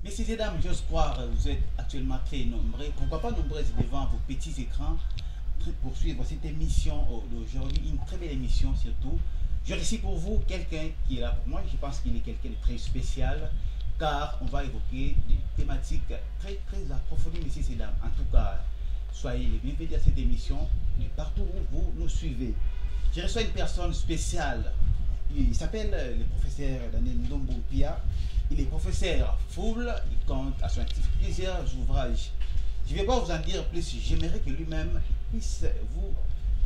Messieurs et dames, j'ose croire, vous êtes actuellement très nombreux. Pourquoi pas nombreux devant vos petits écrans pour suivre cette émission d'aujourd'hui, une très belle émission surtout. J'ai ici pour vous quelqu'un qui est là pour moi. Je pense qu'il est quelqu'un de très spécial car on va évoquer des thématiques très très approfondies, messieurs et dames. En tout cas, soyez les bienvenus à cette émission de partout où vous nous suivez. Je reçois une personne spéciale. Il s'appelle le professeur Daniel Ndombo Pia. Il est professeur full, il compte à son actif plusieurs ouvrages. Je ne vais pas vous en dire plus, j'aimerais que lui-même puisse vous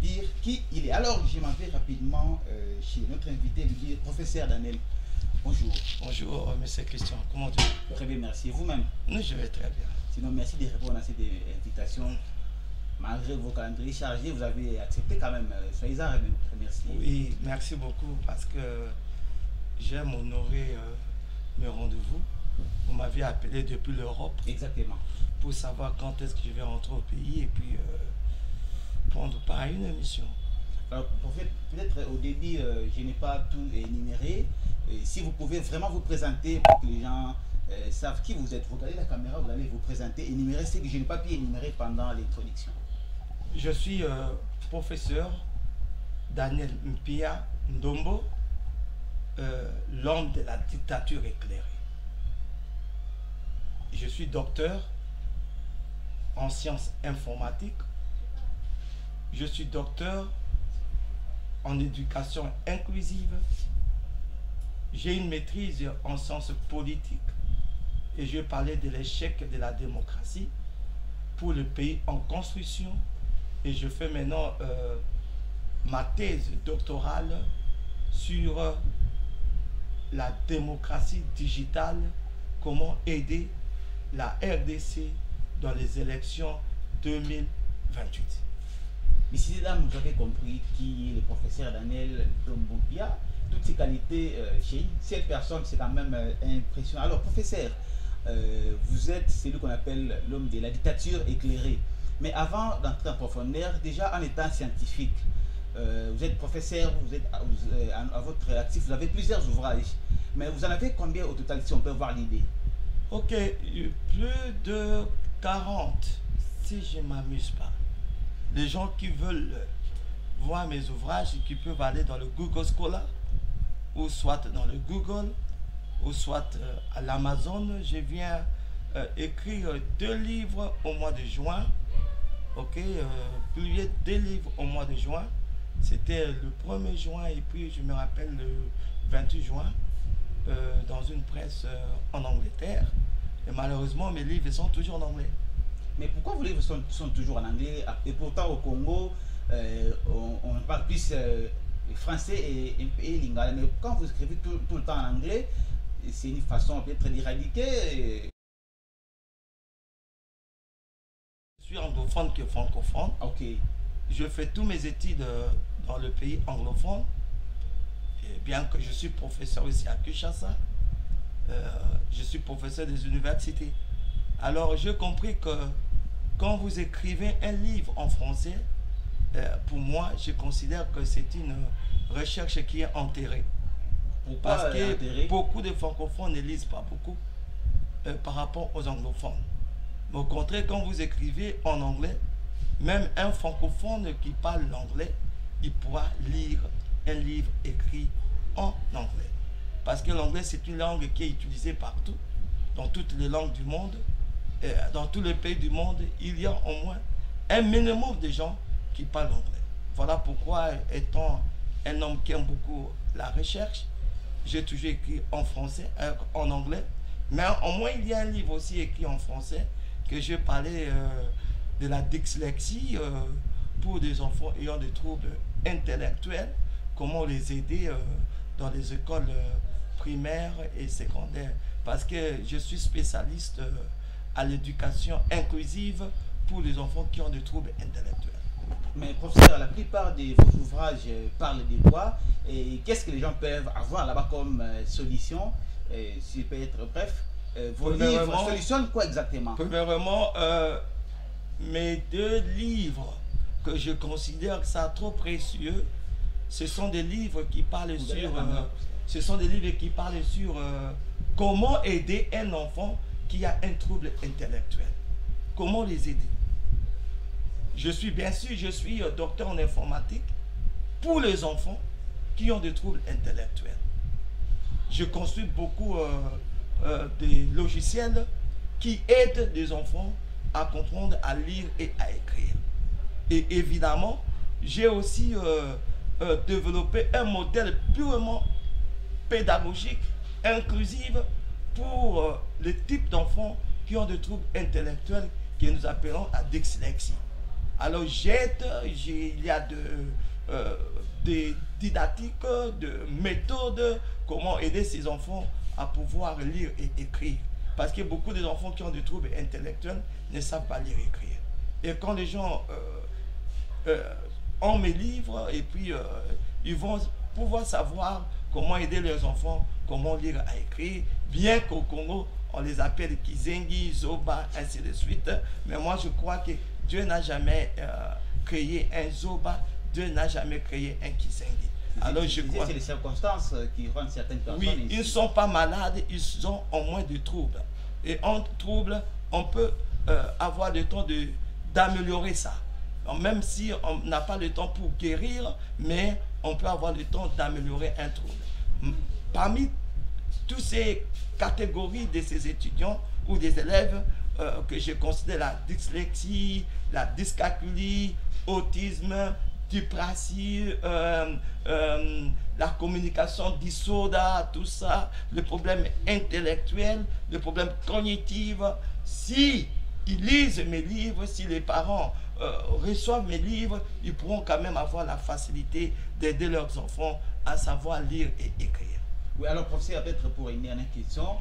dire qui il est. Alors, je m'en vais rapidement chez notre invité, lui dire professeur Daniel, bonjour. Bonjour, monsieur Christian, comment tu vas? Très bien, merci. Et vous-même? Nous, je vais très bien. Sinon, merci de répondre à cette invitation. Malgré vos calendriers chargés, vous avez accepté quand même. Soyez-en remerciés. Oui, merci beaucoup parce que j'aime honorer mes rendez-vous. Vous m'avez appelé depuis l'Europe. Exactement. Pour savoir quand est-ce que je vais rentrer au pays et puis prendre part à une émission. Alors, peut-être au début, je n'ai pas tout énuméré. Si vous pouvez vraiment vous présenter pour que les gens savent qui vous êtes. Vous regardez la caméra, vous allez vous présenter, énumérer ce que je n'ai pas pu énumérer pendant l'introduction. Je suis professeur Daniel Mpia Ndombo, l'homme de la dictature éclairée. Je suis docteur en sciences informatiques. Je suis docteur en éducation inclusive. J'ai une maîtrise en sciences politiques et je parlais de l'échec de la démocratie pour le pays en construction. Et je fais maintenant ma thèse doctorale sur la démocratie digitale, comment aider la RDC dans les élections 2028. Messieurs et dames, vous avez compris qui est le professeur Daniel Ndombopia. Toutes ses qualités chez cette personne, c'est quand même impressionnant. Alors, professeur, vous êtes celui qu'on appelle l'homme de la dictature éclairée. Mais avant d'entrer en profondeur, déjà en étant scientifique, vous êtes professeur, vous êtes à votre actif, vous avez plusieurs ouvrages. Mais vous en avez combien au total, si on peut voir l'idée? Ok, plus de 40, si je ne m'amuse pas. Les gens qui veulent voir mes ouvrages, qui peuvent aller dans le Google Scholar, ou soit dans le Google, ou soit à l'Amazon. Je viens écrire 2 livres au mois de juin. Ok, publier 2 livres au mois de juin. C'était le 1er juin et puis je me rappelle le 28 juin dans une presse en Angleterre. Et malheureusement, mes livres sont toujours en anglais. Mais pourquoi vos livres sont toujours en anglais? Et pourtant, au Congo, on parle plus français et lingala. Mais quand vous écrivez tout le temps en anglais, c'est une façon peut-être d'éradiquer. Je suis anglophone que francophone. Ok. Je fais tous mes études dans le pays anglophone. Et bien que je suis professeur ici à Kinshasa, je suis professeur des universités. Alors j'ai compris que quand vous écrivez un livre en français, pour moi, je considère que c'est une recherche qui est enterrée. Pourquoi Parce que enterrée? beaucoup de francophones ne lisent pas beaucoup par rapport aux anglophones. Mais au contraire, quand vous écrivez en anglais, même un francophone qui parle l'anglais, il pourra lire un livre écrit en anglais. Parce que l'anglais, c'est une langue qui est utilisée partout, dans toutes les langues du monde. Et dans tous les pays du monde, il y a au moins un minimum de gens qui parlent anglais. Voilà pourquoi, étant un homme qui aime beaucoup la recherche, j'ai toujours écrit en français, en anglais. Mais au moins, il y a un livre aussi écrit en français que je parlais de la dyslexie pour des enfants ayant des troubles intellectuels, comment les aider dans les écoles primaires et secondaires. Parce que je suis spécialiste à l'éducation inclusive pour les enfants qui ont des troubles intellectuels. Mais professeur, la plupart de vos ouvrages parlent de quoi? Et qu'est-ce que les gens peuvent avoir là-bas comme solution? Si peut être bref, vos livres solutionnent quoi exactement? Premièrement, mes 2 livres que je considère que ça trop précieux, ce sont des livres qui parlent sur comment aider un enfant qui a un trouble intellectuel. Comment les aider? Bien sûr, je suis docteur en informatique pour les enfants qui ont des troubles intellectuels. Je construis beaucoup des logiciels qui aident les enfants à comprendre, à lire et à écrire. Et évidemment, j'ai aussi développé un modèle purement pédagogique, inclusif pour les types d'enfants qui ont des troubles intellectuels que nous appelons la dyslexie. Alors il y a des didactiques, de méthodes, comment aider ces enfants à pouvoir lire et écrire. Parce que beaucoup d'enfants qui ont des troubles intellectuels ne savent pas lire et écrire. Et quand les gens ont mes livres, et puis ils vont pouvoir savoir comment aider leurs enfants, comment lire et écrire, bien qu'au Congo, on les appelle Kizengi, Zoba, ainsi de suite. Mais moi, je crois que Dieu n'a jamais créé un Zoba, Dieu n'a jamais créé un Kizengi. Alors je crois... C'est les circonstances qui rendent certaines personnes... Oui, ils ne sont pas malades, ils ont au moins des troubles. Et en trouble, on peut avoir le temps d'améliorer ça. Donc, même si on n'a pas le temps pour guérir, mais on peut avoir le temps d'améliorer un trouble. Parmi toutes ces catégories de ces étudiants ou des élèves que je considère la dyslexie, la dyscalculie, autisme, dyspraxie, la communication dissoda, tout ça, le problème intellectuel, le problème cognitif. Si ils lisent mes livres, si les parents reçoivent mes livres, ils pourront quand même avoir la facilité d'aider leurs enfants à savoir lire et écrire. Oui, alors professeur, peut-être pour une dernière question,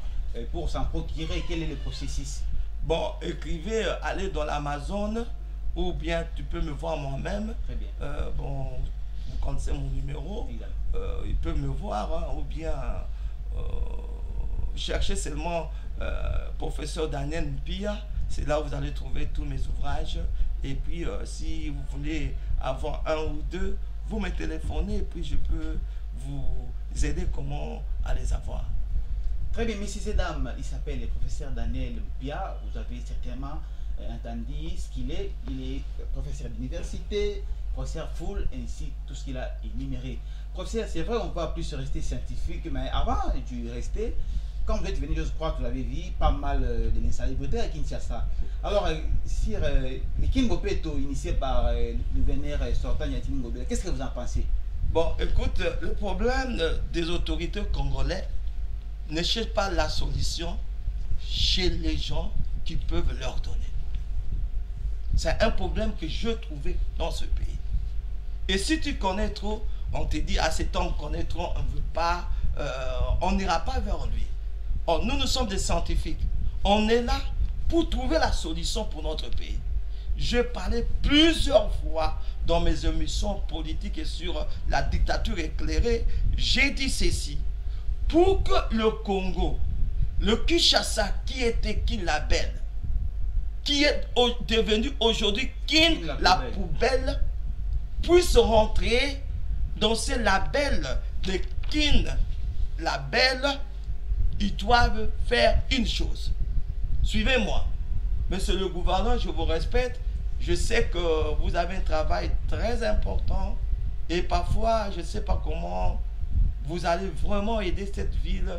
pour s'en procurer, quel est le processus? Bon, écrivez, allez dans l'Amazon, ou bien tu peux me voir moi-même. Très bien. Bon, vous connaissez mon numéro, il peut me voir, hein, ou bien cherchez seulement professeur Daniel Mpia, c'est là où vous allez trouver tous mes ouvrages. Et puis, si vous voulez avoir un ou deux, vous me téléphonez et puis je peux vous aider comment à les avoir. Très bien, messieurs et dames, il s'appelle le professeur Daniel Mpia. Vous avez certainement entendu ce qu'il est. Il est professeur d'université, professeur full, ainsi tout ce qu'il a énuméré. Professeur, c'est vrai, on ne peut plus rester scientifique, mais avant de rester, quand vous êtes venu, je crois que vous l'avez vu, pas mal de l'insalubrité à Kinshasa. Alors, sur le Kingopeto, initié par le gouverneur sortant Yatini Ngobele, qu'est-ce que vous en pensez? Bon, écoute, le problème des autorités congolaises ne cherche pas la solution chez les gens qui peuvent leur donner. C'est un problème que je trouvais dans ce pays. Et si tu connais trop, on te dit, à cet homme connaît trop, on ne veut pas, on n'ira pas vers lui. Or, nous sommes des scientifiques. On est là pour trouver la solution pour notre pays. Je parlais plusieurs fois dans mes émissions politiques et sur la dictature éclairée. J'ai dit ceci. Pour que le Congo, le Kinshasa qui était Kin-Label, qui est devenu aujourd'hui Kin-La Poubelle, puisse rentrer dans ces labels de Kin-Label, ils doivent faire une chose. Suivez-moi. Monsieur le gouverneur, je vous respecte. Je sais que vous avez un travail très important et parfois, je ne sais pas comment vous allez vraiment aider cette ville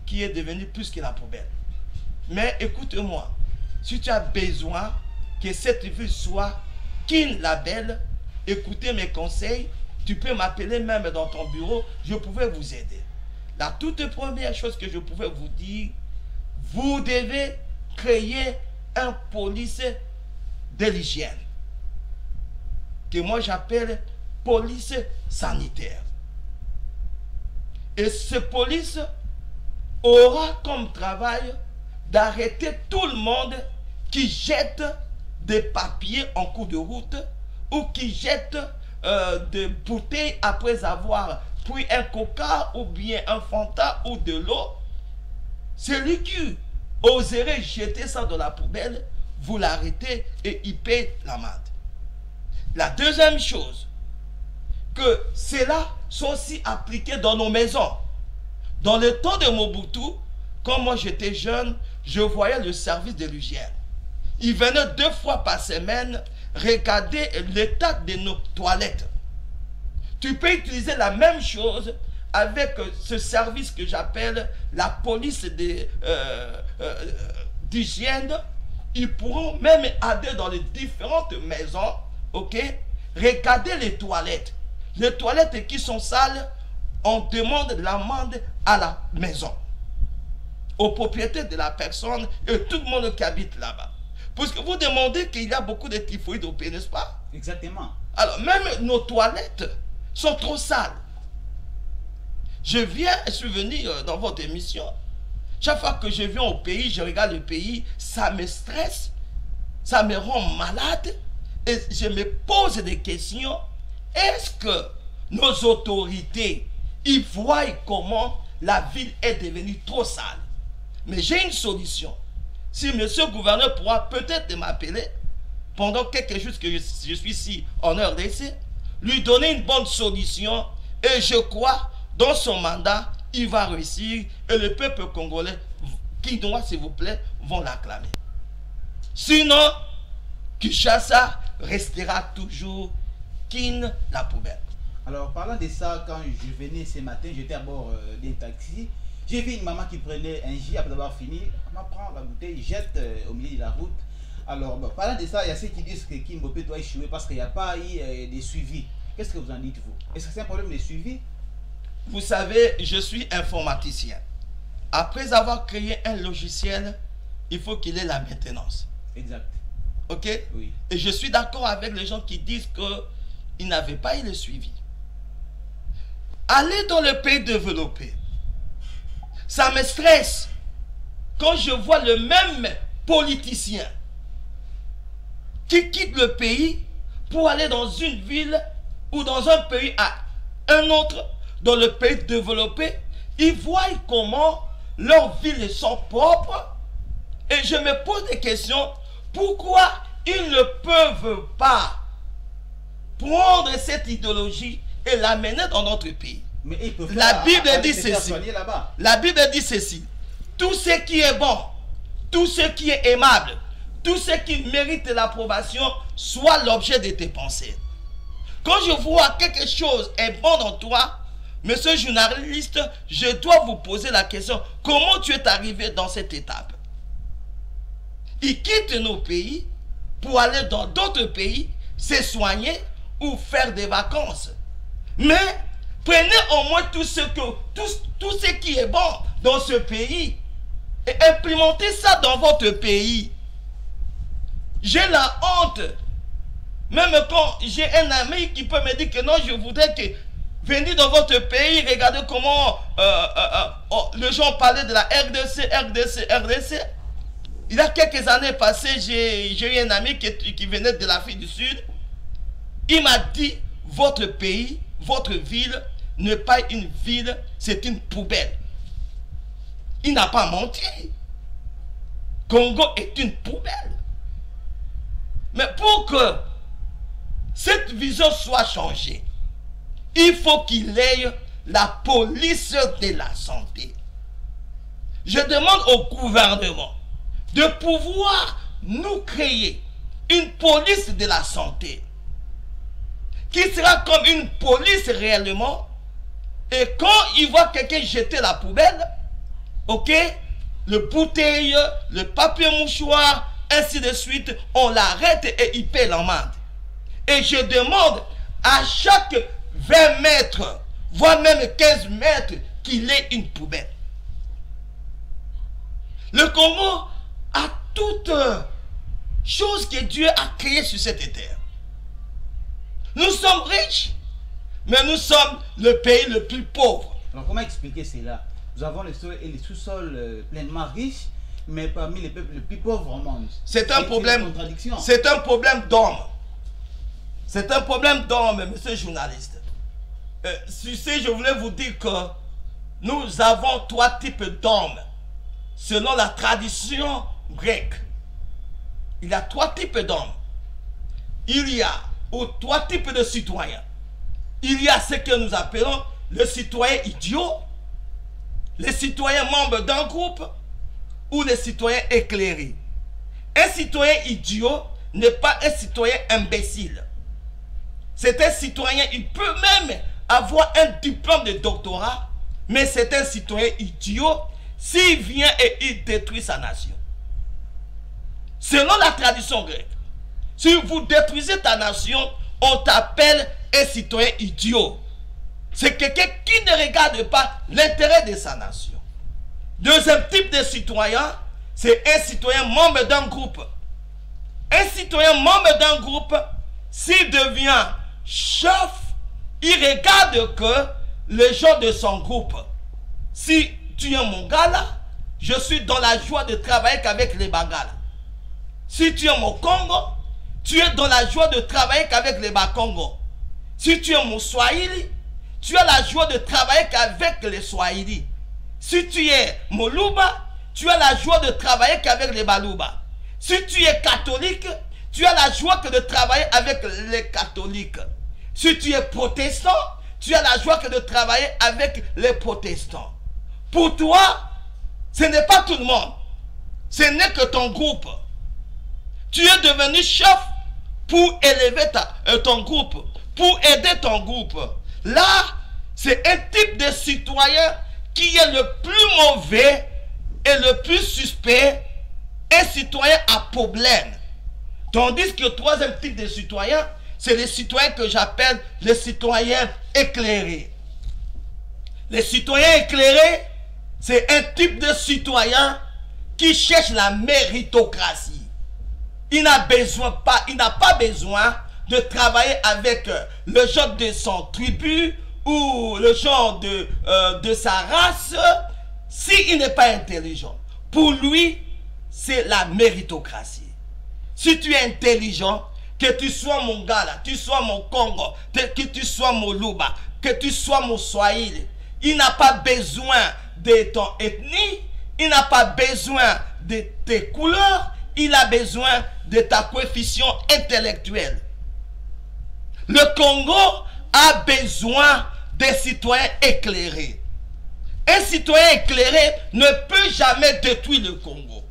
qui est devenue plus que la poubelle. Mais écoute-moi, si tu as besoin que cette ville soit Kin-Label, écoutez mes conseils, tu peux m'appeler même dans ton bureau, je pouvais vous aider. La toute première chose que je pouvais vous dire, vous devez créer un police de l'hygiène, que moi j'appelle police sanitaire. Et ce police aura comme travail d'arrêter tout le monde qui jette des papiers en cours de route ou qui jette des bouteilles après avoir pris un coca ou bien un Fanta ou de l'eau. Celui qui oserait jeter ça dans la poubelle, vous l'arrêtez et il paie l'amende. La deuxième chose, que cela soit aussi appliqué dans nos maisons. Dans le temps de Mobutu, quand moi j'étais jeune, je voyais le service de l'hygiène. Ils venaient 2 fois par semaine regarder l'état de nos toilettes. Tu peux utiliser la même chose avec ce service que j'appelle la police d'hygiène. Ils pourront même aller dans les différentes maisons, ok, regarder les toilettes. Les toilettes qui sont sales, on demande l'amende à la maison, aux propriétaires de la personne et tout le monde qui habite là-bas. Parce que vous demandez qu'il y a beaucoup de typhoïdes au pays, n'est-ce pas? Exactement. Alors, même nos toilettes sont trop sales. Je suis venu dans votre émission. Chaque fois que je viens au pays, je regarde le pays, ça me stresse, ça me rend malade. Et je me pose des questions. Est-ce que nos autorités, ils voient comment la ville est devenue trop sale? Mais j'ai une solution. Si monsieur le gouverneur pourra peut-être m'appeler pendant quelques jours que je suis ici en RDC, lui donner une bonne solution, et je crois dans son mandat, il va réussir et le peuple congolais, qui doit s'il vous plaît, vont l'acclamer. Sinon, Kinshasa restera toujours kin la poubelle. Alors, parlant de ça, quand je venais ce matin, j'étais à bord d'un taxi. J'ai vu une maman qui prenait un J après avoir fini. Elle prend la bouteille, jette au milieu de la route. Alors, bon, parlant de ça, il y a ceux qui disent que Kimbopé doit échouer parce qu'il n'y a pas eu de suivi. Qu'est-ce que vous en dites, vous? Est-ce que c'est un problème de suivi? Vous savez, je suis informaticien. Après avoir créé un logiciel, il faut qu'il ait la maintenance. Exact. Ok? Oui. Et je suis d'accord avec les gens qui disent qu'ils n'avaient pas eu le suivi. Aller dans le pays développé, ça me stresse quand je vois le même politicien qui quitte le pays pour aller dans une ville ou dans un pays à un autre, dans le pays développé. Ils voient comment leurs villes sont propres. Et je me pose des questions. Pourquoi ils ne peuvent pas prendre cette idéologie et l'amener dans notre pays? Mais ils peuvent La Bible dit ceci. La Bible dit ceci. Tout ce qui est bon, tout ce qui est aimable, tout ce qui mérite l'approbation, soit l'objet de tes pensées. Quand je vois quelque chose est bon dans toi, monsieur journaliste, je dois vous poser la question, comment tu es arrivé dans cette étape? Ils quittent nos pays pour aller dans d'autres pays, se soigner ou faire des vacances. Mais prenez au moins tout ce qui est bon dans ce pays et implémentez ça dans votre pays. J'ai la honte. Même quand j'ai un ami qui peut me dire que non, je voudrais que venez dans votre pays, regardez comment les gens parlaient de la RDC. Il y a quelques années passées, j'ai eu un ami qui venait de l'Afrique du Sud. Il m'a dit, votre pays, votre ville n'est pas une ville, c'est une poubelle. Il n'a pas menti. Congo est une poubelle. Mais pour que cette vision soit changée, il faut qu'il ait la police de la santé. Je demande au gouvernement de pouvoir nous créer une police de la santé qui sera comme une police réellement. Et quand il voit quelqu'un jeter la poubelle, ok, le bouteille, le papier mouchoir, ainsi de suite, on l'arrête et il paie l'amende. Et je demande à chaque 20 mètres, voire même 15 mètres, qu'il ait une poubelle. Le Congo a toute chose que Dieu a créée sur cette terre. Nous sommes riches, mais nous sommes le pays le plus pauvre. Alors comment expliquer cela? Nous avons les sols et les sous-sols pleinement riches, mais parmi les peuples les plus pauvres au monde. C'est un problème. C'est un problème d'homme. C'est un problème d'homme, monsieur journaliste. Si je voulais vous dire que nous avons 3 types d'hommes selon la tradition grecque. Il y a 3 types d'hommes. Il y a 3 types de citoyens. Il y a ce que nous appelons le citoyen idiot, les citoyens membres d'un groupe, ou le citoyen éclairé. Un citoyen idiot n'est pas un citoyen imbécile. C'est un citoyen, il peut même avoir un diplôme de doctorat, mais c'est un citoyen idiot s'il vient et il détruit sa nation. Selon la tradition grecque, si vous détruisez ta nation, on t'appelle un citoyen idiot. C'est quelqu'un qui ne regarde pas l'intérêt de sa nation. Deuxième type de citoyen, c'est un citoyen membre d'un groupe. Un citoyen membre d'un groupe, s'il devient chef, il regarde que les gens de son groupe. Si tu es Mongala, je suis dans la joie de travailler avec les Bangala. Si tu es mon Congo, tu es dans la joie de travailler avec les Bakongo. Si tu es mon Swahili, tu as la joie de travailler avec les Swahili. Si tu es Moluba, tu as la joie de travailler avec les Baluba. Si tu es catholique, tu as la joie de travailler avec les catholiques. Si tu es protestant, tu as la joie de travailler avec les protestants. Pour toi, ce n'est pas tout le monde. Ce n'est que ton groupe. Tu es devenu chef pour élever ton groupe, pour aider ton groupe. Là, c'est un type de citoyen qui est le plus mauvais et le plus suspect, un citoyen à problème. Tandis que le troisième type de citoyen, c'est les citoyens que j'appelle les citoyens éclairés. Les citoyens éclairés, c'est un type de citoyen qui cherche la méritocratie. Il n'a pas besoin de travailler avec le genre de son tribu ou le genre de sa race s'il n'est pas intelligent. Pour lui, c'est la méritocratie. Si tu es intelligent, que tu sois mon Gala, tu sois mon Congo, que tu sois mon Luba, que tu sois mon Swahili, il n'a pas besoin de ton ethnie, il n'a pas besoin de tes couleurs, il a besoin de ta coefficient intellectuel. Le Congo a besoin des citoyens éclairés. Un citoyen éclairé ne peut jamais détruire le Congo.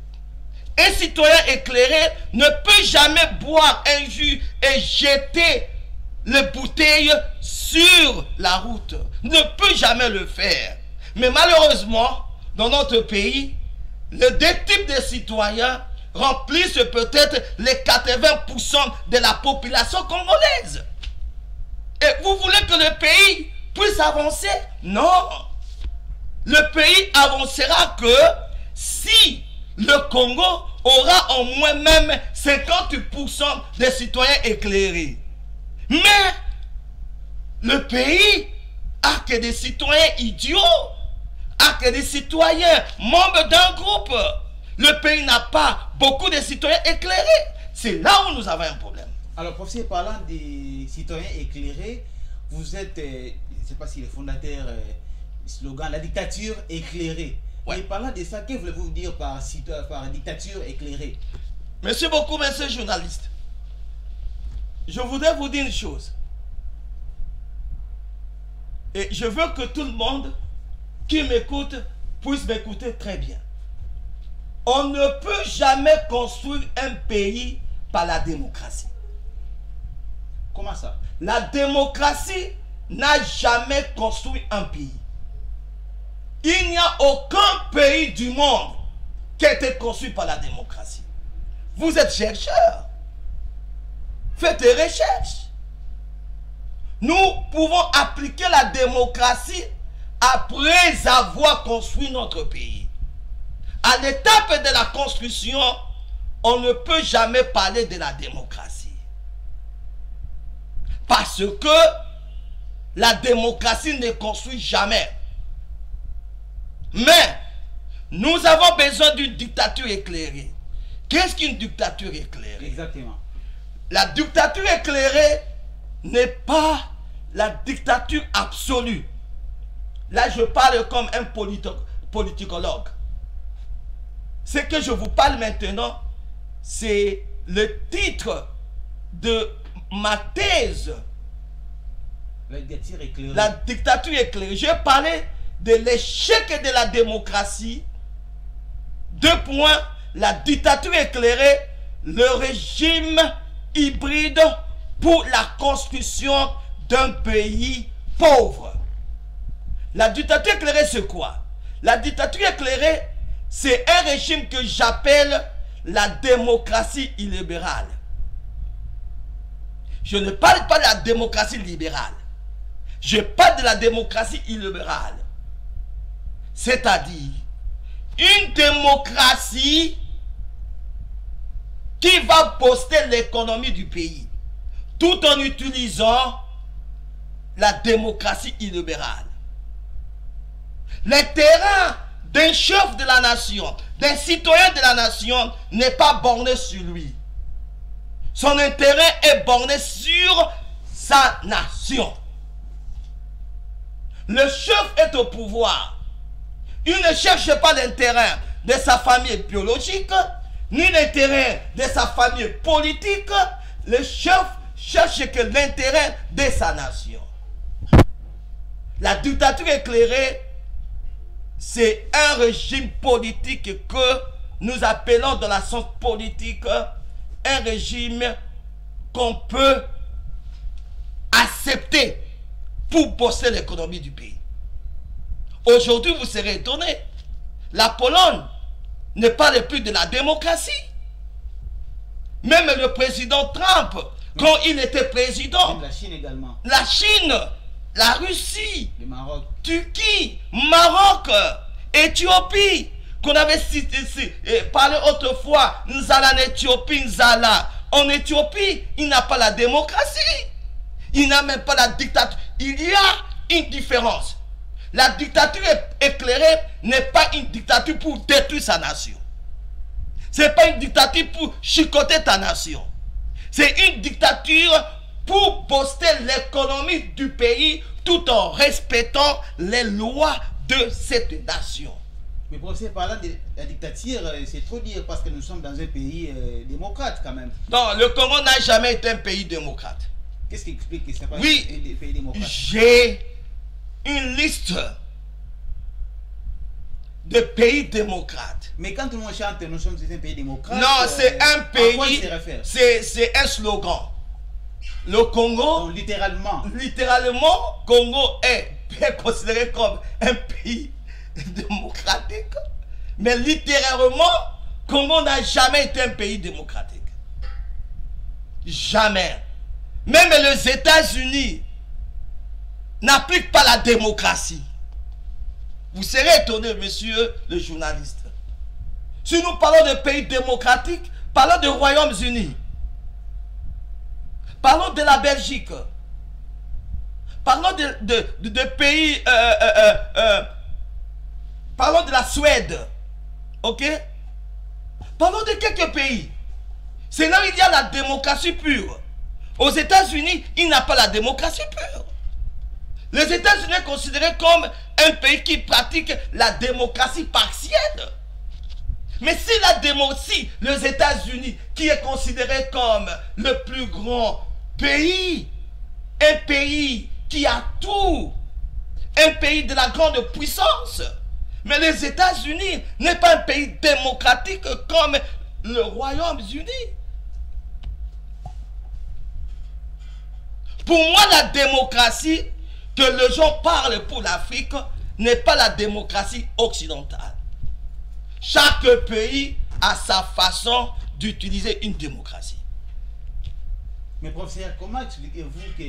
Un citoyen éclairé ne peut jamais boire un jus et jeter les bouteilles sur la route. Ne peut jamais le faire. Mais malheureusement, dans notre pays, les deux types de citoyens remplissent peut-être les 80% de la population congolaise. Et vous voulez que le pays puisse avancer? Non. Le pays avancera que si le Congo aura au moins même 50% des citoyens éclairés. Mais le pays a que des citoyens idiots, a que des citoyens membres d'un groupe. Le pays n'a pas beaucoup de citoyens éclairés. C'est là où nous avons un problème. Alors, professeur, parlant des citoyens éclairés, vous êtes, je ne sais pas si le fondateur, slogan, la dictature éclairée. Ouais. Et parlant de ça, que voulez-vous dire par dictature éclairée? Merci beaucoup, monsieur le journaliste. Je voudrais vous dire une chose. Et je veux que tout le monde qui m'écoute puisse m'écouter très bien. On ne peut jamais construire un pays par la démocratie. Comment ça? La démocratie n'a jamais construit un pays. Il n'y a aucun pays du monde qui a été construit par la démocratie. Vous êtes chercheurs. Faites des recherches. Nous pouvons appliquer la démocratie après avoir construit notre pays. À l'étape de la construction, on ne peut jamais parler de la démocratie. Parce que la démocratie ne construit jamais. Mais nous avons besoin d'une dictature éclairée. Qu'est-ce qu'une dictature éclairée? Exactement. La dictature éclairée n'est pas la dictature absolue. Là, je parle comme un politicologue. Ce que je vous parle maintenant, c'est le titre de ma thèse. La dictature éclairée. La dictature éclairée. J'ai parlé de l'échec de la démocratie 2 point, la dictature éclairée, le régime hybride pour la construction d'un pays pauvre. La dictature éclairée, c'est quoi? La dictature éclairée, c'est un régime que j'appelle la démocratie illibérale. Je ne parle pas de la démocratie libérale. Je parle de la démocratie illibérale. C'est-à-dire une démocratie qui va booster l'économie du pays tout en utilisant la démocratie illibérale. L'intérêt d'un chef de la nation, d'un citoyen de la nation n'est pas borné sur lui. Son intérêt est borné sur sa nation. Le chef est au pouvoir. Il ne cherche pas l'intérêt de sa famille biologique, ni l'intérêt de sa famille politique. Le chef cherche que l'intérêt de sa nation. La dictature éclairée, c'est un régime politique que nous appelons dans la science politique un régime qu'on peut accepter pour bosser l'économie du pays. Aujourd'hui, vous serez étonnés. La Pologne ne parle plus de la démocratie. Même le président Trump, quand il était président, Même la Chine également. la Chine, la Russie, Le Maroc. Turquie, Maroc, Éthiopie, qu'on avait parlé autrefois, Nzala en Éthiopie, Nzala. En Éthiopie, il n'a pas la démocratie. Il n'a même pas la dictature. Il y a une différence. La dictature éclairée n'est pas une dictature pour détruire sa nation. Ce n'est pas une dictature pour chicoter ta nation. C'est une dictature pour booster l'économie du pays tout en respectant les lois de cette nation. Mais professeur, parlant de la dictature, c'est trop dire parce que nous sommes dans un pays démocrate quand même. Non, le Congo n'a jamais été un pays démocrate. Qu'est-ce qui explique que ce n'est pas Oui, un pays démocrate? j'ai une liste de pays démocrates. Mais quand tout le monde chante, nous sommes un pays démocrate. Non, c'est un à quoi il pays, se réfère? c'est un slogan. Le Congo, Donc, littéralement. littéralement, Congo est bien considéré comme un pays démocratique. Mais littéralement, Congo n'a jamais été un pays démocratique. Jamais. Même les États-Unis n'appliquent pas la démocratie. Vous serez étonné, monsieur le journaliste. Si nous parlons de pays démocratiques, parlons des Royaumes-Unis. Parlons de la Belgique. Parlons de pays... parlons de la Suède. Ok? Parlons de quelques pays. C'est là où il y a la démocratie pure. Aux États-Unis, il n'y a pas la démocratie pure. Les États-Unis sont considérés comme un pays qui pratique la démocratie partielle. Mais si les États-Unis, qui est considéré comme le plus grand pays, un pays qui a tout, un pays de la grande puissance, mais les États-Unis n'est pas un pays démocratique comme le Royaume-Uni. Pour moi, la démocratie que les gens parlent pour l'Afrique n'est pas la démocratie occidentale. Chaque pays a sa façon d'utiliser une démocratie. Mais professeur, comment expliquez-vous que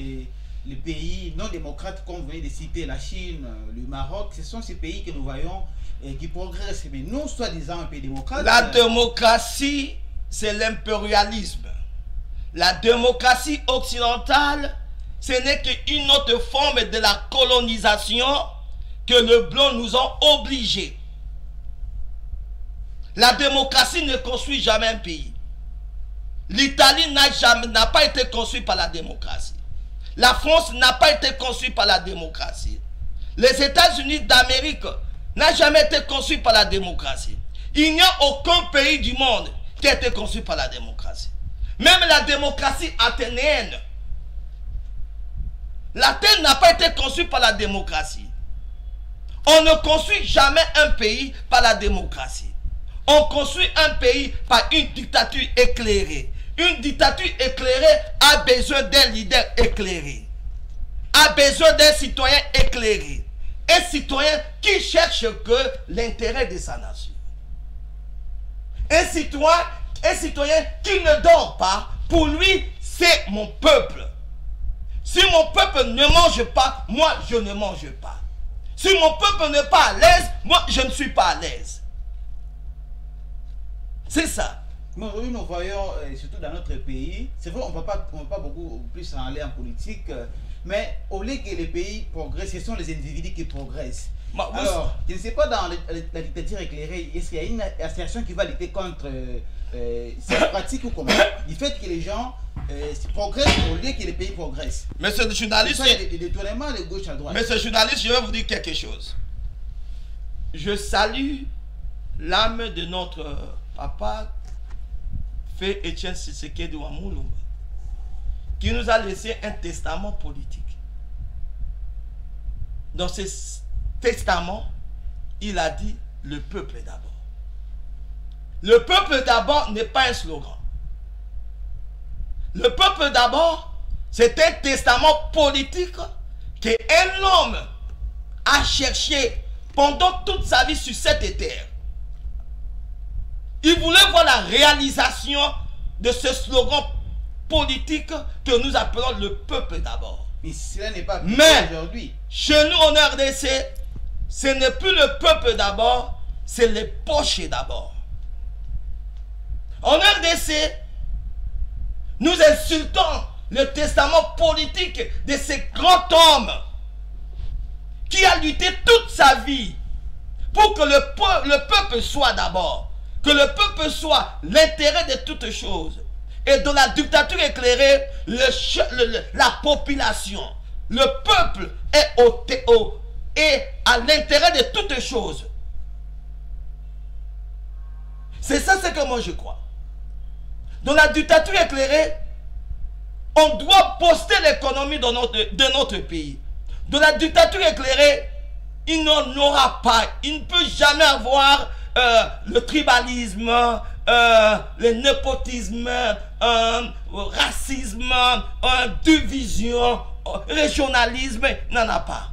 les pays non démocrates, comme vous venez de citer, la Chine, le Maroc, ce sont ces pays que nous voyons qui progressent, mais non soi-disant un pays démocrate? La démocratie, c'est l'impérialisme. La démocratie occidentale, ce n'est qu'une autre forme de la colonisation que les Blancs nous ont obligés. La démocratie ne construit jamais un pays. L'Italie n'a pas été construite par la démocratie. La France n'a pas été construite par la démocratie. Les États-Unis d'Amérique n'ont jamais été construits par la démocratie. Il n'y a aucun pays du monde qui a été construit par la démocratie. Même la démocratie athénienne. L'Athènes n'a pas été construite par la démocratie. On ne construit jamais un pays par la démocratie. On construit un pays par une dictature éclairée. Une dictature éclairée a besoin d'un leader éclairé. A besoin d'un citoyen éclairé. Un citoyen qui cherche que l'intérêt de sa nation. Un citoyen qui ne dort pas, pour lui, c'est mon peuple. Si mon peuple ne mange pas, moi, je ne mange pas. Si mon peuple n'est pas à l'aise, moi, je ne suis pas à l'aise. C'est ça. Mais aujourd'hui, nous voyons, surtout dans notre pays, c'est vrai, on ne va pas beaucoup plus en aller en politique, mais au lieu que les pays progressent, ce sont les individus qui progressent. Alors, je ne sais pas, dans la dictature éclairée, est-ce qu'il y a une association qui va lutter contre cette pratique ou comment? Du fait que les gens progressent au lieu que les pays progressent. Monsieur le journaliste, il y a des détournements de gauche à droite. Monsieur le journaliste, je vais vous dire quelque chose. Je salue l'âme de notre papa, Feu Etienne Tshisekedi Wamulumba, qui nous a laissé un testament politique. Dans ce testament, il a dit le peuple d'abord. Le peuple d'abord n'est pas un slogan. Le peuple d'abord, c'est un testament politique qu'un homme a cherché pendant toute sa vie sur cette terre. Il voulait voir la réalisation de ce slogan politique que nous appelons le peuple d'abord. Mais cela n'est pas aujourd'hui. Chez nous en RDC, ce n'est plus le peuple d'abord, c'est les poches d'abord. En RDC, nous insultons le testament politique de ce grand homme qui a lutté toute sa vie pour que le peuple soit d'abord, que le peuple soit l'intérêt de toutes choses. Et dans la dictature éclairée, la population, le peuple est à l'intérêt de toutes choses. C'est ça ce que moi je crois. Dans la dictature éclairée, on doit poster l'économie de notre pays. Dans la dictature éclairée, il n'en aura pas. Il ne peut jamais avoir le tribalisme, le népotisme, racisme, division, régionalisme. Il n'en a pas.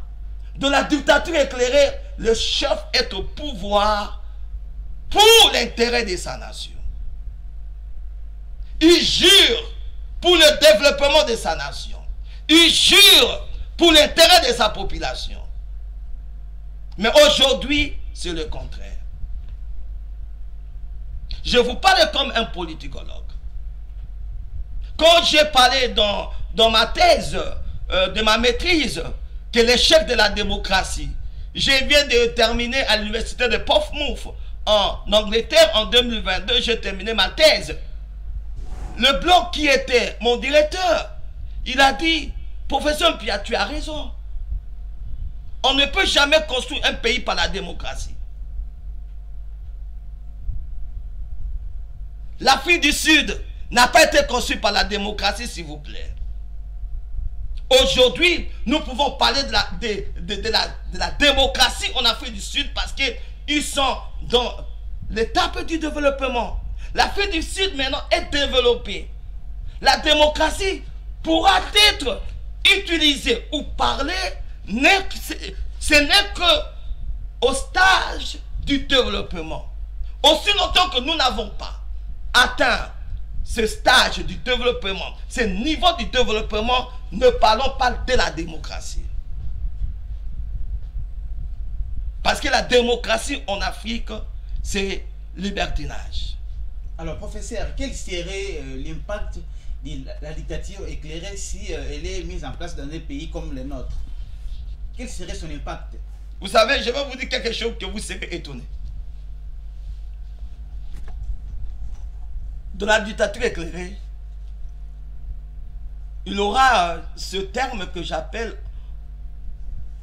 Dans la dictature éclairée, le chef est au pouvoir pour l'intérêt de sa nation. Il jure pour le développement de sa nation. Il jure pour l'intérêt de sa population. Mais aujourd'hui, c'est le contraire. Je vous parle comme un politicologue. Quand j'ai parlé dans ma thèse, de ma maîtrise, que l'échec de la démocratie, je viens de terminer à l'université de Portsmouth en Angleterre en 2022, j'ai terminé ma thèse. Le bloc qui était mon directeur, il a dit, professeur Mpia, tu as raison. On ne peut jamais construire un pays par la démocratie. L'Afrique du Sud n'a pas été construite par la démocratie, s'il vous plaît. Aujourd'hui, nous pouvons parler de la démocratie en Afrique du Sud parce qu'ils sont dans l'étape du développement. L'Afrique du Sud maintenant est développée. La démocratie pourra être utilisée ou parlée, ce n'est qu'au stage du développement. Aussi longtemps que nous n'avons pas atteint ce stage du développement, ce niveau du développement, ne parlons pas de la démocratie. Parce que la démocratie en Afrique, c'est libertinage. Alors, professeur, quel serait l'impact de la dictature éclairée si elle est mise en place dans des pays comme le nôtre? Quel serait son impact? Vous savez, je vais vous dire quelque chose que vous serez étonné. De la dictature éclairée, il aura ce terme que j'appelle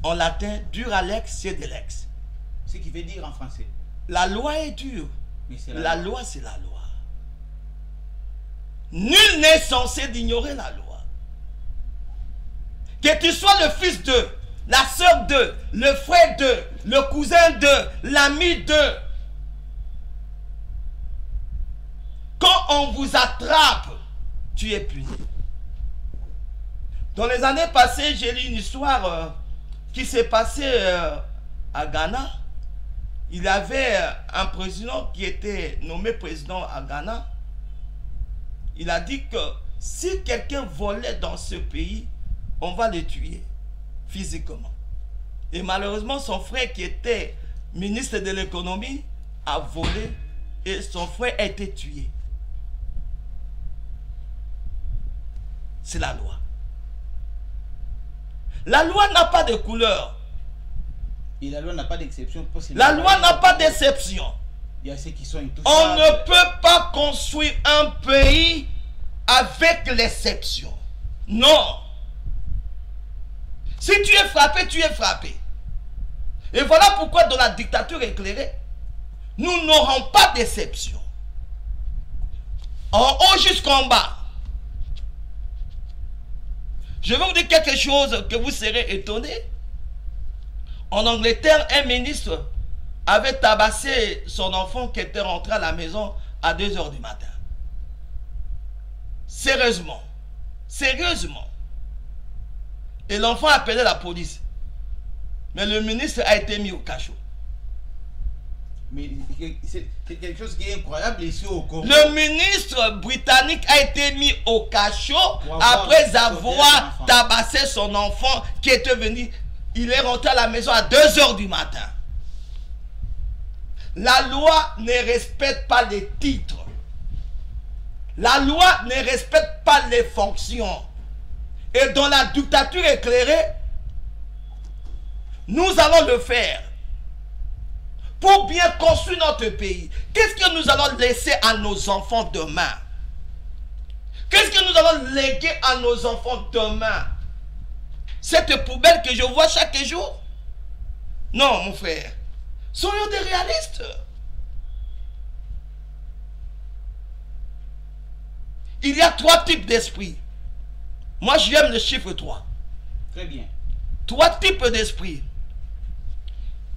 en latin dura lex sed lex. Ce qui veut dire en français, la loi est dure. mais c'est La loi, c'est la loi. Nul n'est censé d'ignorer la loi. Que tu sois le fils de, la soeur de, le frère de, le cousin de, l'ami de. on vous attrape, tu es puni. Dans les années passées, j'ai lu une histoire qui s'est passée à Ghana. Il y avait un président qui était nommé président à Ghana. Il a dit que si quelqu'un volait dans ce pays, on va le tuer physiquement. Et malheureusement, son frère qui était ministre de l'économie a volé et son frère a été tué. C'est la loi. La loi n'a pas de couleur. Et la loi n'a pas d'exception. La loi n'a pas d'exception. Il y a ceux qui sont intouchables. On ne peut pas construire un pays avec l'exception. Non. Si tu es frappé, tu es frappé. Et voilà pourquoi dans la dictature éclairée, nous n'aurons pas d'exception. En haut jusqu'en bas. Je vais vous dire quelque chose que vous serez étonnés. En Angleterre, un ministre avait tabassé son enfant qui était rentré à la maison à 2 h du matin. Sérieusement. Sérieusement. Et l'enfant a appelé la police. Mais le ministre a été mis au cachot. Mais c'est quelque chose qui est incroyable ici au Congo. Le ministre britannique a été mis au cachot après avoir tabassé son enfant qui était venu. Il est rentré à la maison à 2 h du matin. La loi ne respecte pas les titres. La loi ne respecte pas les fonctions. Et dans la dictature éclairée, nous allons le faire. Pour bien construire notre pays. Qu'est-ce que nous allons laisser à nos enfants demain? Qu'est-ce que nous allons léguer à nos enfants demain? Cette poubelle que je vois chaque jour? Non, mon frère. Soyons des réalistes. Il y a 3 types d'esprits. Moi, j'aime le chiffre 3. Très bien. 3 types d'esprits.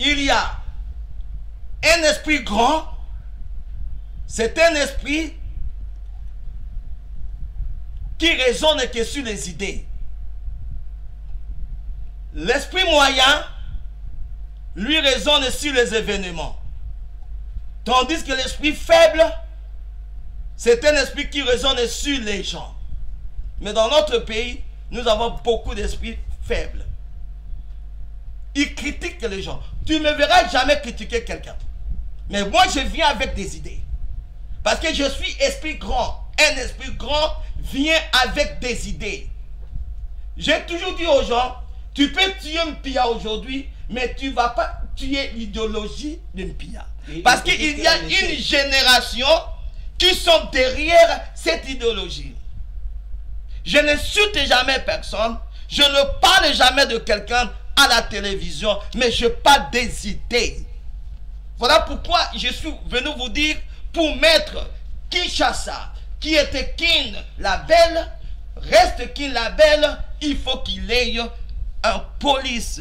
Il y a un esprit grand. C'est un esprit qui raisonne que sur les idées. L'esprit moyen, lui, raisonne sur les événements. Tandis que l'esprit faible, c'est un esprit qui raisonne sur les gens. Mais dans notre pays, nous avons beaucoup d'esprits faibles. Ils critiquent les gens. Tu ne me verras jamais critiquer quelqu'un. Mais moi, je viens avec des idées. Parce que je suis esprit grand. Un esprit grand vient avec des idées. J'ai toujours dit aux gens, tu peux tuer Mpia aujourd'hui, mais tu ne vas pas tuer l'idéologie de Mpia. Parce qu'il y a une génération qui sont derrière cette idéologie. Je n'insulte jamais personne. Je ne parle jamais de quelqu'un à la télévision, mais je parle des idées. Voilà pourquoi je suis venu vous dire, pour mettre Kinshasa, qui était Kin la Belle, reste Kin la Belle, il faut qu'il ait un police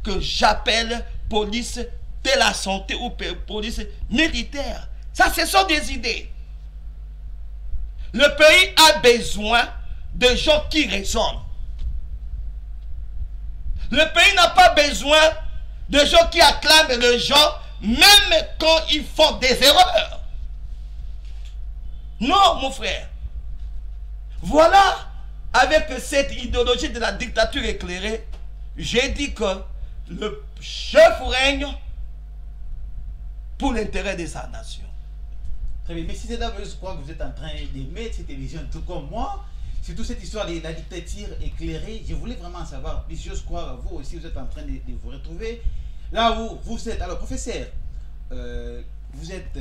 que j'appelle police de la santé ou police militaire. Ça, ce sont des idées. Le pays a besoin de gens qui raisonnent. Le pays n'a pas besoin de gens qui acclament les gens, même quand ils font des erreurs. Non, mon frère. Voilà, avec cette idéologie de la dictature éclairée, j'ai dit que le chef règne pour l'intérêt de sa nation. Très bien, mais si c'est d'abord, je crois que vous êtes en train d'aimer cette télévision, tout comme moi, surtout cette histoire de la dictature éclairée, je voulais vraiment savoir, puis je crois vous aussi, vous êtes en train de vous retrouver là où vous êtes. Alors, professeur, vous êtes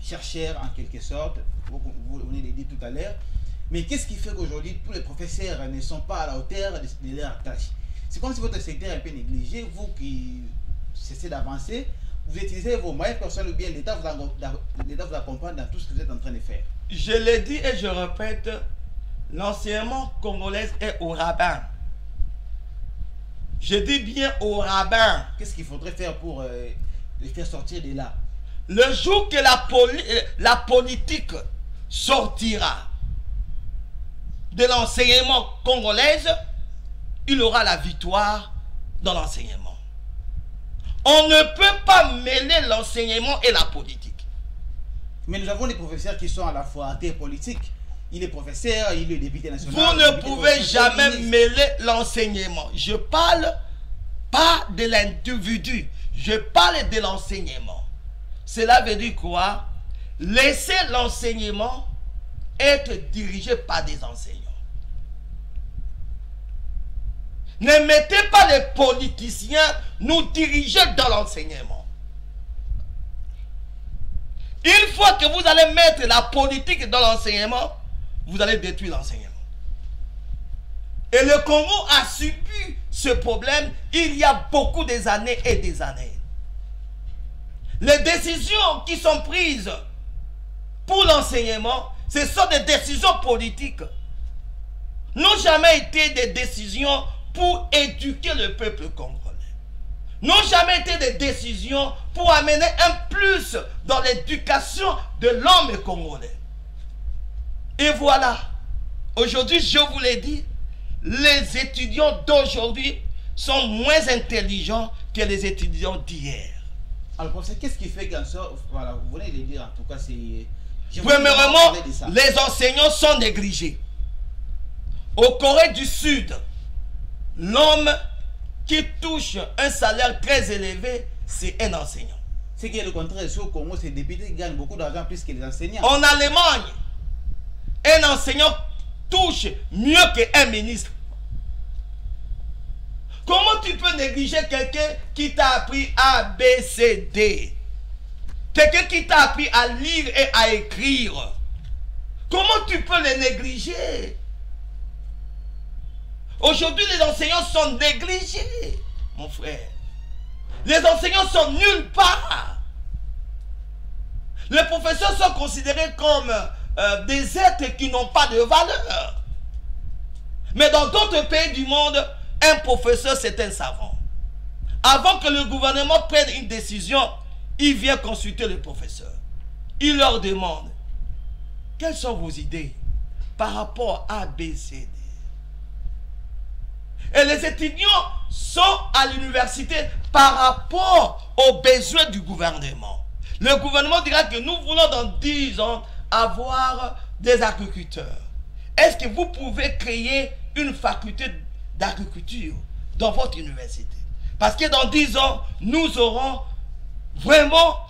chercheur en quelque sorte, vous venez de le dire tout à l'heure, mais qu'est-ce qui fait qu'aujourd'hui, tous les professeurs ne sont pas à la hauteur de leur tâche? C'est comme si votre secteur est un peu négligé, vous qui cessez d'avancer, vous utilisez vos moyens personnels ou bien l'État vous accompagne dans tout ce que vous êtes en train de faire. Je l'ai dit et je répète, l'enseignement congolais est au rabbin. Je dis bien au rabbin. Qu'est-ce qu'il faudrait faire pour les faire sortir de là? Le jour que la politique sortira de l'enseignement congolais, il aura la victoire dans l'enseignement. On ne peut pas mêler l'enseignement et la politique. Mais nous avons des professeurs qui sont à la fois athées et politiques. Il est professeur, il est député national. Vous ne pouvez jamais mêler l'enseignement. Je parle pas de l'individu, je parle de l'enseignement. Cela veut dire quoi? Laissez l'enseignement être dirigé par des enseignants. Ne mettez pas les politiciens nous diriger dans l'enseignement. Une fois que vous allez mettre la politique dans l'enseignement, vous allez détruire l'enseignement. Et le Congo a subi ce problème il y a beaucoup des années et des années. Les décisions qui sont prises pour l'enseignement, ce sont des décisions politiques. N'ont jamais été des décisions pour éduquer le peuple congolais. N'ont jamais été des décisions pour amener un plus dans l'éducation de l'homme congolais. Et voilà, aujourd'hui, je vous l'ai dit, les étudiants d'aujourd'hui sont moins intelligents que les étudiants d'hier. Alors, professeur, qu'est-ce qui fait qu'en ça, voilà, vous venez de le dire, en tout cas, c'est... Premièrement, les enseignants sont négligés. Au Corée du Sud, l'homme qui touche un salaire très élevé, c'est un enseignant. Ce qui est le contraire, ici au Congo, ces députés gagnent beaucoup d'argent plus que les enseignants. En Allemagne, un enseignant touche mieux qu'un ministre. Comment tu peux négliger quelqu'un qui t'a appris A, B, C, D? Quelqu'un qui t'a appris à lire et à écrire. Comment tu peux les négliger? Aujourd'hui, les enseignants sont négligés, mon frère. Les enseignants sont nulle part. Les professeurs sont considérés comme des êtres qui n'ont pas de valeur. Mais dans d'autres pays du monde, un professeur, c'est un savant. Avant que le gouvernement prenne une décision, il vient consulter le professeur. Il leur demande, quelles sont vos idées par rapport à A, B, C, D? Et les étudiants sont à l'université par rapport aux besoins du gouvernement. Le gouvernement dira que nous voulons dans 10 ans avoir des agriculteurs. Est-ce que vous pouvez créer une faculté d'agriculture dans votre université? Parce que dans 10 ans, nous aurons vraiment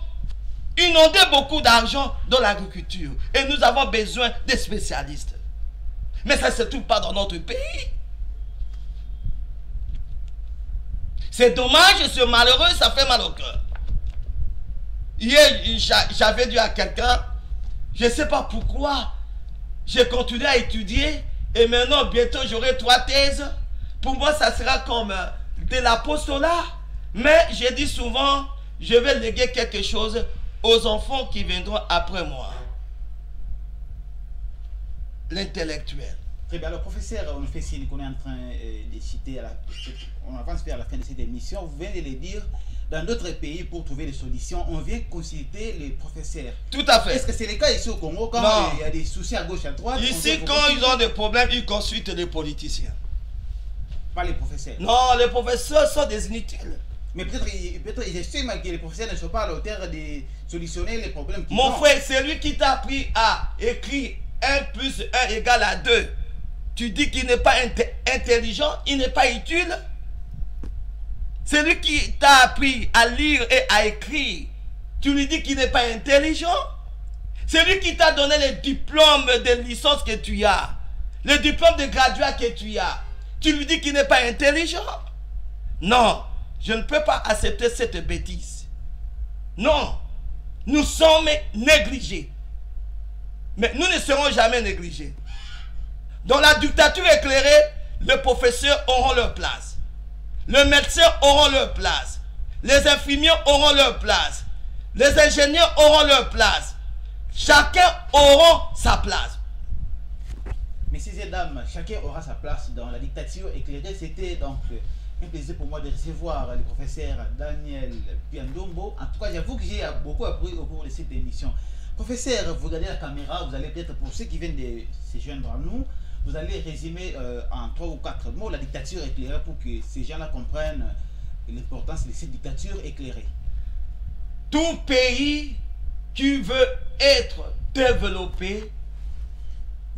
inondé beaucoup d'argent dans l'agriculture. Et nous avons besoin de spécialistes. Mais ça ne se trouve pas dans notre pays. C'est dommage, c'est malheureux, ça fait mal au cœur. Hier, j'avais dit à quelqu'un, je ne sais pas pourquoi, j'ai continué à étudier et maintenant, bientôt, j'aurai 3 thèses. Pour moi, ça sera comme de l'apostolat. Mais j'ai dit souvent, je vais léguer quelque chose aux enfants qui viendront après moi. L'intellectuel. Très bien. Alors, professeur, on fait signe qu'on est en train de citer, on avance vers la fin de cette émission. Vous venez de le dire, dans d'autres pays, pour trouver des solutions, on vient consulter les professeurs. Tout à fait. Est-ce que c'est le cas ici au Congo, quand il y a des soucis à gauche, à droite? Ici, quand ils ont des problèmes, ils consultent les politiciens. Pas les professeurs. Non, les professeurs sont des inutiles. Mais peut-être ils estiment que les professeurs ne sont pas à l'auteur de solutionner les problèmes. Mon frère, c'est lui qui t'a appris à écrire 1 plus 1 égale à 2. Tu dis qu'il n'est pas intelligent, il n'est pas utile. C'est lui qui t'a appris à lire et à écrire. Tu lui dis qu'il n'est pas intelligent. C'est lui qui t'a donné le diplôme de licence que tu as. Le diplôme de graduat que tu as. Tu lui dis qu'il n'est pas intelligent. Non, je ne peux pas accepter cette bêtise. Non, nous sommes négligés. Mais nous ne serons jamais négligés. Dans la dictature éclairée, les professeurs auront leur place. Les médecins auront leur place. Les infirmiers auront leur place. Les ingénieurs auront leur place. Chacun aura sa place. Messieurs et dames, chacun aura sa place dans la dictature éclairée. C'était donc un plaisir pour moi de recevoir le professeur Daniel Piandombo. En tout cas, j'avoue que j'ai beaucoup appris au cours de cette émission. Professeur, vous regardez la caméra, vous allez peut-être, pour ceux qui viennent de se joindre à nous, vous allez résumer en 3 ou 4 mots la dictature éclairée pour que ces gens-là comprennent l'importance de cette dictature éclairée. Tout pays qui veut être développé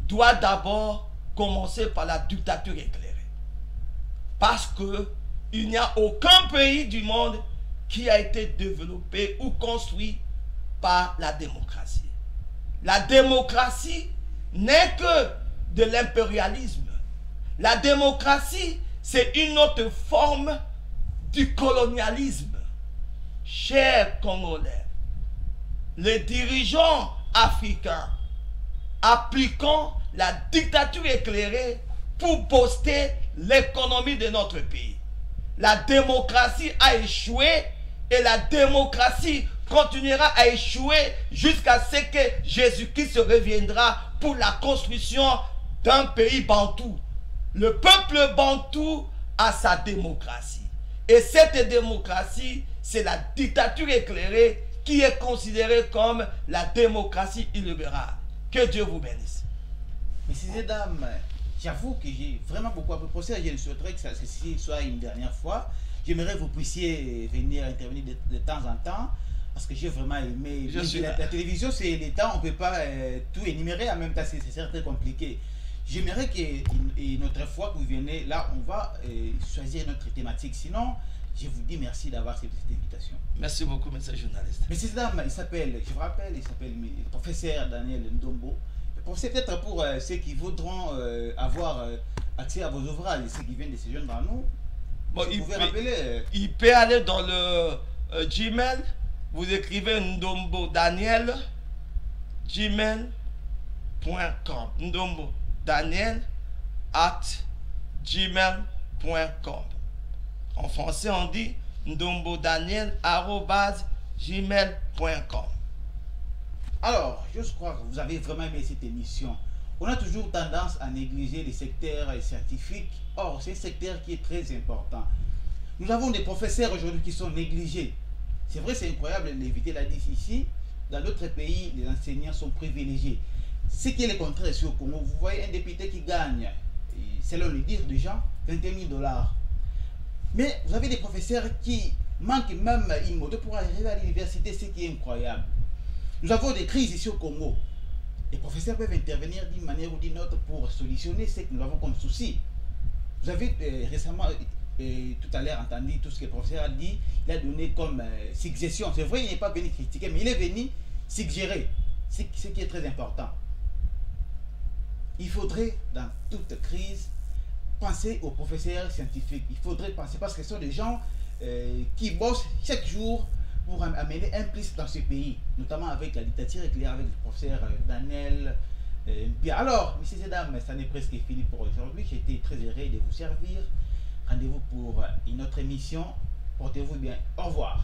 doit d'abord commencer par la dictature éclairée. Parce que il n'y a aucun pays du monde qui a été développé ou construit par la démocratie. La démocratie n'est que de l'impérialisme. La démocratie, c'est une autre forme du colonialisme. Chers Congolais, les dirigeants africains appliquant la dictature éclairée pour booster l'économie de notre pays. La démocratie a échoué et la démocratie continuera à échouer jusqu'à ce que Jésus-Christ reviendra pour la construction d'un pays bantou. Le peuple bantou a sa démocratie. Et cette démocratie, c'est la dictature éclairée qui est considérée comme la démocratie illibérale. Que Dieu vous bénisse. Messieurs et dames, j'avoue que j'ai vraiment beaucoup appris. Pour ça, je souhaiterais que ceci soit une dernière fois. J'aimerais que vous puissiez venir intervenir de temps en temps. Parce que j'ai vraiment aimé. La télévision, c'est l'État, on ne peut pas tout énumérer en même temps, c'est très compliqué. J'aimerais qu'une autre fois que vous venez, là, on va choisir notre thématique. Sinon, je vous dis merci d'avoir accepté cette invitation. Merci beaucoup, monsieur le journaliste. Messieurs et dames, il s'appelle, je vous rappelle, il s'appelle le professeur Daniel Ndombo. C'est peut-être pour ceux qui voudront avoir accès à vos ouvrages, ceux qui viennent de se joindre à nous. Bon, vous pouvez rappeler. Il peut aller dans le Gmail. Vous écrivez Ndombo Daniel, gmail.com. Ndombo Daniel @gmail.com. En français, on dit Ndombo Daniel @gmail.com. Alors, je crois que vous avez vraiment aimé cette émission. On a toujours tendance à négliger les secteurs scientifiques. Or, c'est un secteur qui est très important. Nous avons des professeurs aujourd'hui qui sont négligés. C'est vrai, c'est incroyable, l'invité l'a dit ici. Dans d'autres pays, les enseignants sont privilégiés. Ce qui est le contraire ici au Congo, vous voyez un député qui gagne, selon le dire des gens, 21 000 $. Mais vous avez des professeurs qui manquent même une moto pour arriver à l'université, ce qui est incroyable. Nous avons des crises ici au Congo. Les professeurs peuvent intervenir d'une manière ou d'une autre pour solutionner ce que nous avons comme souci. Vous avez récemment... tout à l'heure entendu tout ce que le professeur a dit, il a donné comme suggestion. C'est vrai, il n'est pas venu critiquer, mais il est venu suggérer, ce qui est très important. Il faudrait, dans toute crise, penser aux professeurs scientifiques. Il faudrait penser, parce que ce sont des gens qui bossent chaque jour pour amener un plus dans ce pays, notamment avec la dictature éclairée, avec le professeur Daniel. Bien. Alors, messieurs et dames, ça n'est presque fini pour aujourd'hui. J'ai été très heureux de vous servir. Rendez-vous pour une autre émission. Portez-vous bien. Au revoir.